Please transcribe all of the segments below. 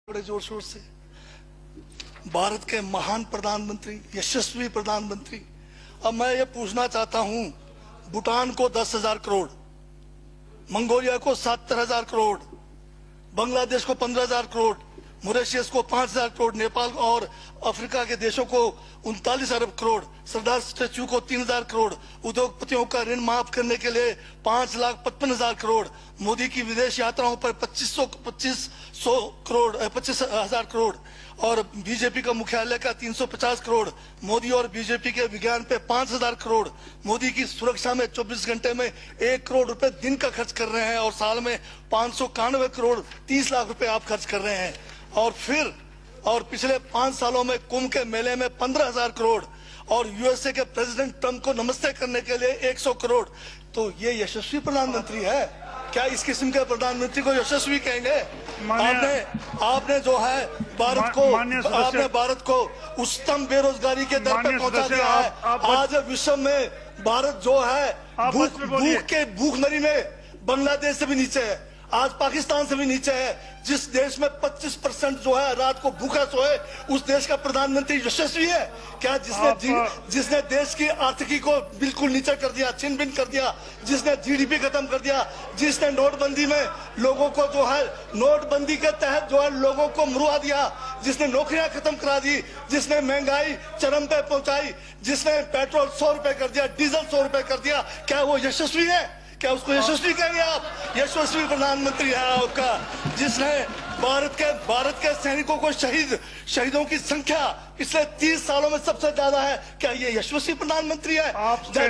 बड़े जोर शोर से भारत के महान प्रधानमंत्री, यशस्वी प्रधानमंत्री। अब मैं ये पूछना चाहता हूं, भूटान को 10,000 करोड़, मंगोलिया को 70,000 करोड़, बांग्लादेश को 15,000 करोड़, मॉरिशस को 5,000 करोड़, नेपाल और अफ्रीका के देशों को 39 अरब करोड़, सरदार स्टैच्यू को 3,000 करोड़, उद्योगपतियों का ऋण माफ करने के लिए 5,55,000 करोड़, मोदी की विदेश यात्राओं पर 25,000 करोड़ और बीजेपी का मुख्यालय का 350 करोड़, मोदी और बीजेपी के विज्ञान पे 5,000 करोड़, मोदी की सुरक्षा में 24 घंटे में 1 करोड़ रुपए दिन का खर्च कर रहे हैं और साल में 591 करोड़ 30 लाख रुपए आप खर्च कर रहे हैं। और पिछले 5 सालों में कुंभ के मेले में 15,000 करोड़ और यूएसए के प्रेसिडेंट ट्रंप को नमस्ते करने के लिए 100 करोड़। तो ये यशस्वी प्रधानमंत्री है क्या? इस किस्म के प्रधानमंत्री को यशस्वी कहेंगे? आपने जो है भारत को उच्चतम बेरोजगारी के दर पे पहुंचा दिया है। आज विश्व में भारत जो है भूखमरी में बांग्लादेश से भी नीचे है, आज पाकिस्तान से भी नीचे है। जिस देश में 25% जो है रात को भूखा सोए, उस देश का प्रधानमंत्री यशस्वी है क्या? जिसने देश की आर्थिकी को बिल्कुल नीचे कर दिया, छिन भिन कर दिया, जिसने जीडीपी खत्म कर दिया, जिसने नोटबंदी में लोगों को जो है नोटबंदी के तहत जो है लोगों को मरवा दिया, जिसने नौकरियां खत्म करा दी, जिसने महंगाई चरम पे पहुंचाई, जिसने पेट्रोल 100 रुपए कर दिया, डीजल 100 रुपए कर दिया, क्या वो यशस्वी है? क्या उसको यशस्वी कहेंगे आप? यशस्वी प्रधानमंत्री है आपका, जिसने भारत के सैनिकों को शहीदों की संख्या पिछले 30 सालों में सबसे ज्यादा है। क्या ये यशस्वी प्रधानमंत्री है?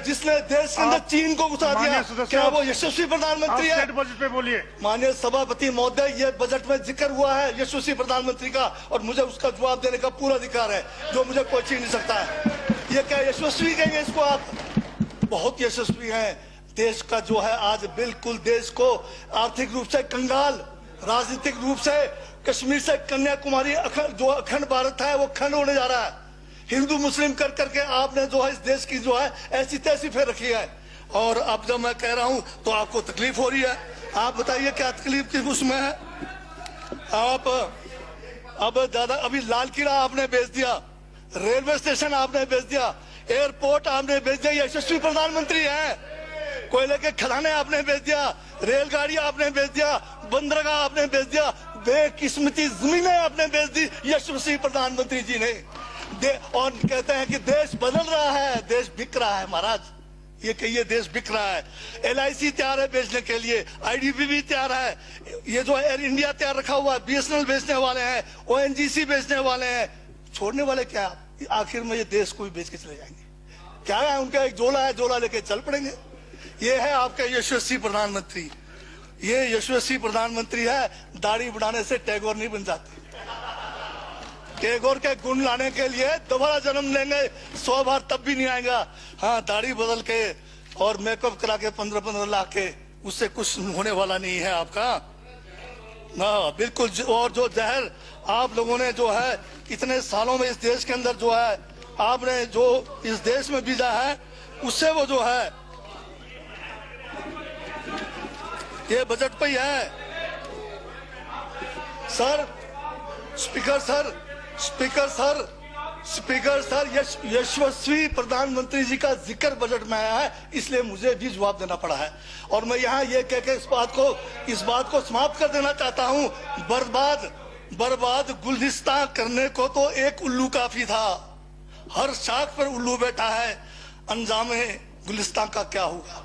जिसने देश के अंदर चीन को घुसा दिया, क्या वो यशस्वी प्रधानमंत्री है? बजट पे बोलिए। माननीय सभापति महोदय, ये बजट में जिक्र हुआ है यशस्वी प्रधानमंत्री का और मुझे उसका जवाब देने का पूरा अधिकार है, जो मुझे कोई छीन नहीं सकता है। ये क्या यशस्वी कहेंगे इसको आप? बहुत यशस्वी है। देश का जो है आज बिल्कुल देश को आर्थिक रूप से कंगाल, राजनीतिक रूप से कश्मीर से कन्याकुमारी जो अखंड भारत है वो खंड होने जा रहा है। हिंदू मुस्लिम कर करके आपने जो है इस देश की जो है ऐसी तैसी फेर रखी है। और अब जब मैं कह रहा हूं तो आपको तकलीफ हो रही है। आप बताइए क्या तकलीफ की उसमें है? आप अब दादा अभी लाल किला आपने बेच दिया, रेलवे स्टेशन आपने बेच दिया, एयरपोर्ट आपने बेच दिया। यशस्वी प्रधानमंत्री है। कोयले के खदाने आपने बेच दिया, रेलगाड़ी आपने बेच दिया, बंदरगाह आपने बेच दिया, बेकिस्मती जमीनें आपने बेच दी यशस्वी प्रधानमंत्री जी ने। और कहते हैं कि देश बदल रहा है, देश बिक रहा है। महाराज ये कहिए देश बिक रहा है। LIC तैयार है बेचने के लिए, IDB भी तैयार है, ये जो एयर इंडिया तैयार रखा हुआ है, BSNL बेचने वाले हैं, ONGC बेचने वाले हैं। छोड़ने वाले क्या? आखिर में ये देश को भी बेच के चले जाएंगे। क्या है उनका? एक झोला है, झोला लेके चल पड़ेंगे। ये है आपका यशस्वी प्रधानमंत्री। ये यशस्वी प्रधानमंत्री है। दाढ़ी बढ़ाने से टैगोर नहीं बन जाते। टैगोर के गुण लाने के लिए दोबारा जन्म लेंगे 100 बार, तब भी नहीं आएगा। हाँ, दाढ़ी बदल के और मेकअप करा के 15-15 लाख के, उससे कुछ होने वाला नहीं है आपका। हाँ बिल्कुल। और जो जहर आप लोगों ने जो है इतने सालों में इस देश के अंदर जो है आपने जो इस देश में बीजा है, उससे वो जो है ये बजट पे ही है। सर स्पीकर सर यशस्वी प्रधानमंत्री जी का जिक्र बजट में आया है, इसलिए मुझे भी जवाब देना पड़ा है। और मैं यहाँ ये कह के इस बात को समाप्त कर देना चाहता हूँ, बर्बाद गुलदस्ता करने को तो एक उल्लू काफी था, हर शाख पर उल्लू बैठा है, अंजामे गुलिस्तान का क्या होगा?